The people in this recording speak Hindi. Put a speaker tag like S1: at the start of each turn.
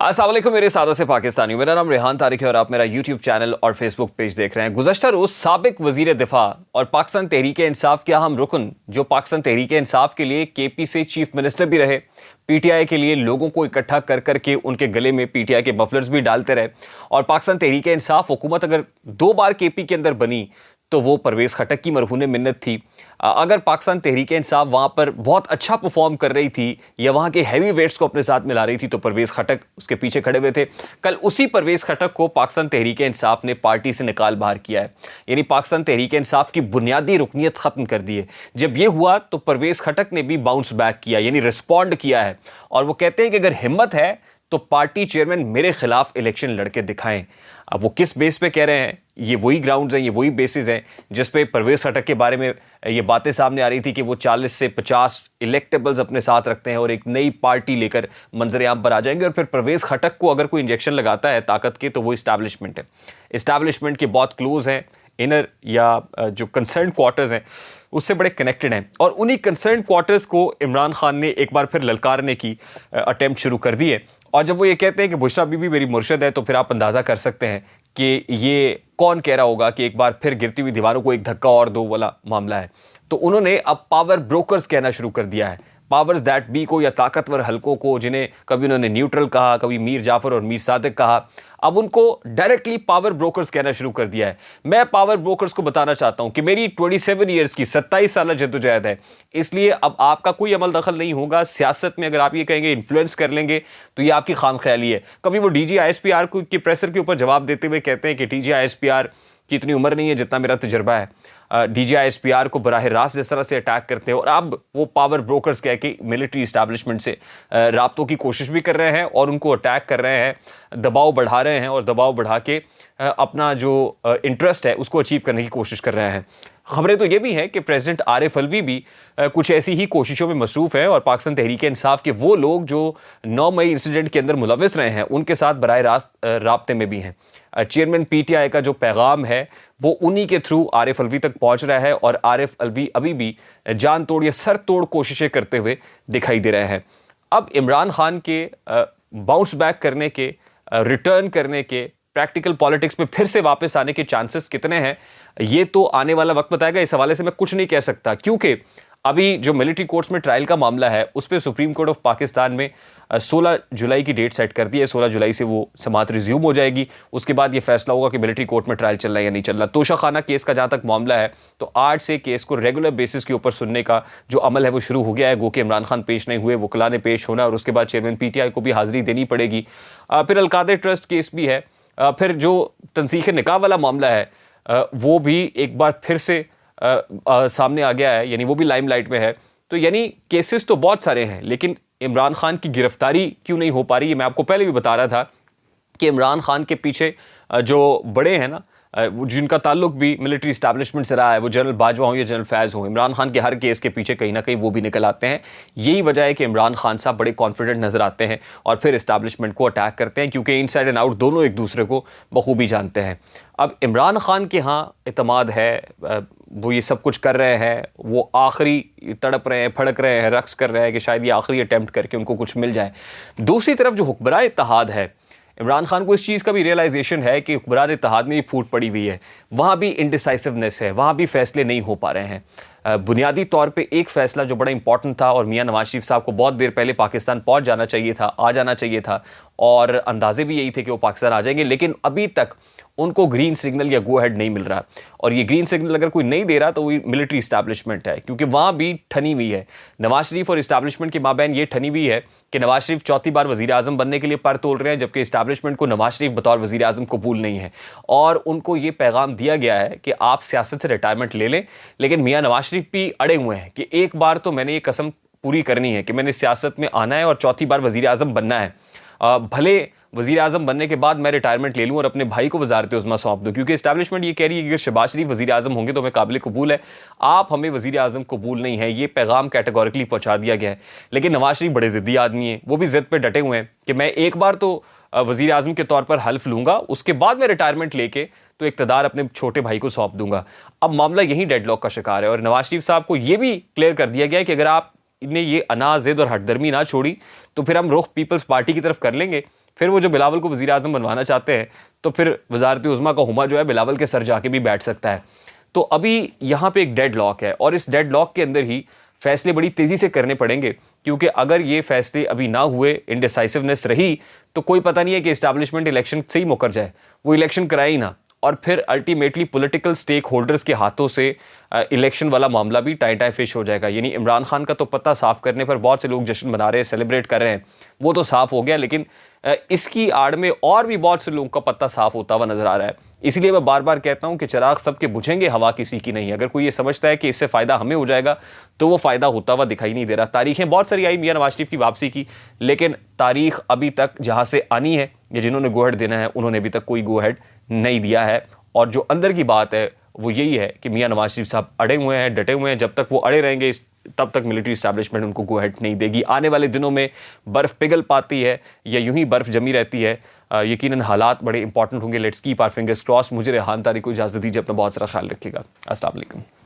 S1: अस्सलाम वालेकुम मेरे सादा से पाकिस्तानियों। मेरा नाम रेहान तारिक है और आप मेरा यूट्यूब चैनल और फेसबुक पेज देख रहे हैं। गुज़श्ता रोज़ साबिक वज़ीर दिफा और पाकिस्तान तहरीक-ए-इंसाफ के अहम रुकन, जो पाकिस्तान तहरीक-ए-इंसाफ के लिए केपी से चीफ मिनिस्टर भी रहे, पीटीआई के लिए लोगों को इकट्ठा कर करके उनके गले में पीटीआई के मफलर्स भी डालते रहे। और पाकिस्तान तहरीक-ए-इंसाफ हुकूमत अगर 2 बार केपी के अंदर बनी तो वो परवेज़ खटक की मरहून मिन्नत थी। अगर पाकिस्तान तहरीक-ए-इंसाफ वहाँ पर बहुत अच्छा परफॉर्म कर रही थी या वहाँ के हैवी वेट्स को अपने साथ मिला रही थी तो परवेज़ खटक उसके पीछे खड़े हुए थे। कल उसी परवेज़ खटक को पाकिस्तान तहरीक-ए-इंसाफ ने पार्टी से निकाल बाहर किया है, यानी पाकिस्तान तहरीक-ए-इंसाफ की बुनियादी रुकनियत ख़त्म कर दी है। जब ये हुआ तो परवेज़ खटक ने भी बाउंस बैक किया, यानी रिस्पॉन्ड किया है, और वो कहते हैं कि अगर हिम्मत है तो पार्टी चेयरमैन मेरे खिलाफ इलेक्शन लड़के दिखाएं। अब वो किस बेस पे कह रहे हैं, ये वही ग्राउंड्स हैं, ये वही बेसिस हैं जिस पे परवेज़ खटक के बारे में ये बातें सामने आ रही थी कि वो 40 से 50 इलेक्टेबल्स अपने साथ रखते हैं और एक नई पार्टी लेकर मंजर आम पर आ जाएंगे। और फिर परवेज़ खटक को अगर कोई इंजेक्शन लगाता है ताकत के तो वो इस्टेब्लिशमेंट है। इस्टेब्लिशमेंट के बहुत क्लोज हैं, इनर या जो कंसर्न क्वार्टर्स हैं उससे बड़े कनेक्टेड हैं, और उन्हीं कंसर्न क्वार्टर्स को इमरान खान ने एक बार फिर ललकारने की अटेम्प्ट शुरू कर दी है। और जब वो ये कहते हैं कि बुशरा बीबी मेरी मुर्शद है, तो फिर आप अंदाज़ा कर सकते हैं कि ये कौन कह रहा होगा कि एक बार फिर गिरती हुई दीवारों को एक धक्का और दो वाला मामला है। तो उन्होंने अब पावर ब्रोकर्स कहना शुरू कर दिया है, पावर्स दैट बी को या ताकतवर हलकों को, जिन्हें कभी उन्होंने न्यूट्रल कहा, कभी मीर जाफर और मीर सादिक कहा, अब उनको डायरेक्टली पावर ब्रोकर्स कहना शुरू कर दिया है। मैं पावर ब्रोकर्स को बताना चाहता हूं कि मेरी 27 ईयर्स की 27 साल जद्दोजहद है, इसलिए अब आपका कोई अमल दखल नहीं होगा सियासत में। अगर आप ये कहेंगे इन्फ्लुएंस कर लेंगे तो ये आपकी खामख्याली है। कभी वो DG-ISPR की प्रेशर के ऊपर जवाब देते हुए कहते हैं कि DG-ISPR की इतनी उम्र नहीं है जितना मेरा तजर्बा है। DG-ISPR को बराह रास्त जिस तरह से अटैक करते हैं, और अब वो पावर ब्रोकर्स कह के मिलिट्री इस्टेब्लिशमेंट से राब्तों की कोशिश भी कर रहे हैं और उनको अटैक कर रहे हैं, दबाव बढ़ा रहे हैं, और दबाव बढ़ा के अपना जो इंटरेस्ट है उसको अचीव करने की कोशिश कर रहे हैं। खबरें तो ये भी हैं कि प्रेसिडेंट आरिफ अलवी भी कुछ ऐसी ही कोशिशों में मसरूफ़ है, और पाकिस्तान तहरीक-ए-इंसाफ के वो लोग जो 9 मई इंसिडेंट के अंदर मुलविस रहे हैं उनके साथ बराह रास्त राब्ते में भी हैं। चेयरमैन पीटीआई का जो पैगाम है वो उन्हीं के थ्रू आरिफ अलवी तक पहुंच रहा है, और आरिफ अलवी अभी भी जान तोड़ या सर तोड़ कोशिशें करते हुए दिखाई दे रहे हैं। अब इमरान खान के बाउंस बैक करने के, रिटर्न करने के, प्रैक्टिकल पॉलिटिक्स में फिर से वापस आने के चांसेस कितने हैं ये तो आने वाला वक्त बताएगा। इस हवाले से मैं कुछ नहीं कह सकता, क्योंकि अभी जो मिलिट्री कोर्ट्स में ट्रायल का मामला है उस पर सुप्रीम कोर्ट ऑफ पाकिस्तान में 16 जुलाई की डेट सेट कर दी है। 16 जुलाई से वो समाअत रिज्यूम हो जाएगी। उसके बाद ये फैसला होगा कि मिलिट्री कोर्ट में ट्रायल चल रहा है या नहीं चल रहा। तोशा खाना केस का जहाँ तक मामला है तो 8 से केस को रेगुलर बेसिस के ऊपर सुनने का जो अमल है वो शुरू हो गया है। गो कि इमरान खान पेश नहीं हुए, वकला ने पेश होना, और उसके बाद चेयरमैन पीटीआई को भी हाजिरी देनी पड़ेगी। फिर अलकादे ट्रस्ट केस भी है। फिर जो तनसीख निकाह वाला मामला है वो भी एक बार फिर से सामने आ गया है, यानी वो भी लाइमलाइट में है। तो यानी केसेस तो बहुत सारे हैं, लेकिन इमरान खान की गिरफ्तारी क्यों नहीं हो पा रही है। मैं आपको पहले भी बता रहा था कि इमरान खान के पीछे जो बड़े हैं ना, जिनका ताल्लुक भी मिलिट्री इस्टेब्लिशमेंट से रहा है, वो जनरल बाजवा हो या जनरल फैज़ हो, इमरान खान के हर केस के पीछे कहीं ना कहीं वो भी निकल आते हैं। यही वजह है कि इमरान खान साहब बड़े कॉन्फिडेंट नज़र आते हैं और फिर इस्टेब्लिशमेंट को अटैक करते हैं, क्योंकि इनसाइड एंड आउट दोनों एक दूसरे को बखूबी जानते हैं। अब इमरान खान के यहाँ इतमाद है, वो ये सब कुछ कर रहे हैं, वो आखिरी तड़प रहे हैं, फड़क रहे हैं, रक्स कर रहे हैं कि शायद ये आखिरी अटैम्प्ट करके उनको कुछ मिल जाए। दूसरी तरफ जो हुक्मरान इत्तेहाद है, इमरान खान को इस चीज़ का भी रियलाइजेशन है कि हुक्मरान इत्तेहाद में भी फूट पड़ी हुई है, वहाँ भी इनडिसाइसिवनेस है, वहाँ भी फैसले नहीं हो पा रहे हैं। बुनियादी तौर पे एक फ़ैसला जो बड़ा इंपॉर्टेंट था और मियां नवाज शरीफ साहब को बहुत देर पहले पाकिस्तान पहुँच जाना चाहिए था, आ जाना चाहिए था, और अंदाजे भी यही थे कि वो पाकिस्तान आ जाएंगे, लेकिन अभी तक उनको ग्रीन सिग्नल या गो हेड नहीं मिल रहा। और ये ग्रीन सिग्नल अगर कोई नहीं दे रहा तो वो मिलिट्री इस्टेब्लिशमेंट है, क्योंकि वहाँ भी ठनी हुई है। नवाज शरीफ और इस्टेब्लिशमेंट के माबैन ये ठनी हुई है कि नवाज शरीफ चौथी बार वज़ीर आज़म बनने के लिए पर तोल रहे हैं, जबकि इस्टेब्लिशमेंट को नवाज शरीफ बतौर वज़ीर आज़म कबूल नहीं है। और उनको ये पैगाम दिया गया है कि आप सियासत से रिटायरमेंट ले लें, लेकिन मियाँ नवाज शरीफ भी अड़े हुए हैं कि एक बार तो मैंने ये कसम पूरी करनी है कि मैंने सियासत में आना है और चौथी बार वज़ीर आज़म बनना है। भले वज़ीर आज़म बनने के बाद मैं रिटायरमेंट ले लूँ और अपने भाई को वज़ारत उज़्मा सौंप दूँ, क्योंकि इस्टेब्लिशमेंट ये कह रही है कि अगर शहबाज शरीफ वज़ीर आज़म होंगे तो हमें काबिल कबूल है, आप हमें वज़ीर आज़म कबूल नहीं है। ये पैगाम कैटेगोरिकली पहुँचा दिया गया है। लेकिन नवाज शरीफ बड़े ज़िद्दी आदमी हैं, वो भी ज़िद पर डटे हुए हैं कि मैं एक बार तो वज़ीर आज़म के तौर पर हल्फ लूँगा, उसके बाद मैं रिटायरमेंट लेके तो इक़्तिदार अपने छोटे भाई को सौंप दूँगा। अब मामला यही डेडलॉक का शिकार है, और नवाज शरीफ साहब को ये भी क्लियर कर दिया गया है कि अगर आप ने ये अना, ज़िद और हटदर्मी ना छोड़ी तो फिर हम रुख पीपल्स पार्टी की तरफ कर लेंगे, फिर वो जो बिलावल को वज़ीर आज़म बनवाना चाहते हैं तो फिर वज़ारत उज़्मा का हुमा जो है बिलावल के सर जाके भी बैठ सकता है। तो अभी यहाँ पे एक डेड लॉक है और इस डेड लॉक के अंदर ही फैसले बड़ी तेज़ी से करने पड़ेंगे, क्योंकि अगर ये फैसले अभी ना हुए, इनडिसाइसिवनेस रही, तो कोई पता नहीं है कि इस्टेब्लिशमेंट इलेक्शन से ही मुकर जाए, वो इलेक्शन कराए ही ना, और फिर अल्टीमेटली पॉलिटिकल स्टेक होल्डर्स के हाथों से इलेक्शन वाला मामला भी टाई टाई फिश हो जाएगा। यानी इमरान खान का तो पत्ता साफ करने पर बहुत से लोग जश्न मना रहे हैं, सेलिब्रेट कर रहे हैं, वो तो साफ हो गया, लेकिन इसकी आड़ में और भी बहुत से लोगों का पत्ता साफ होता हुआ नजर आ रहा है। इसलिए मैं बार बार कहता हूं कि चिराग सबके बुझेंगे, हवा किसी की नहीं। अगर कोई ये समझता है कि इससे फायदा हमें हो जाएगा तो वो फायदा होता हुआ दिखाई नहीं दे रहा। तारीखें बहुत सारी आई मियां नवाज शरीफ की वापसी की, लेकिन तारीख अभी तक जहां से आनी है या जिन्होंने गो हेड देना है उन्होंने अभी तक कोई गो हेड नहीं दिया है। और जो अंदर की बात है वो यही है कि मियां नवाज शरीफ साहब अड़े हुए हैं, डटे हुए हैं। जब तक वो अड़े रहेंगे तब तक मिलिट्री इस्टेब्लिशमेंट उनको गो हेड नहीं देगी। आने वाले दिनों में बर्फ़ पिघल पाती है या यूं ही बर्फ़ जमी रहती है, यकीनन हालात बड़े इंपॉर्टेंट होंगे। Let's keep our fingers cross. मुझे रेहान तारिक को इजाज़त दीजिए, अपना बहुत सारा ख्याल रखिएगा। अस्सलाम वालेकुम।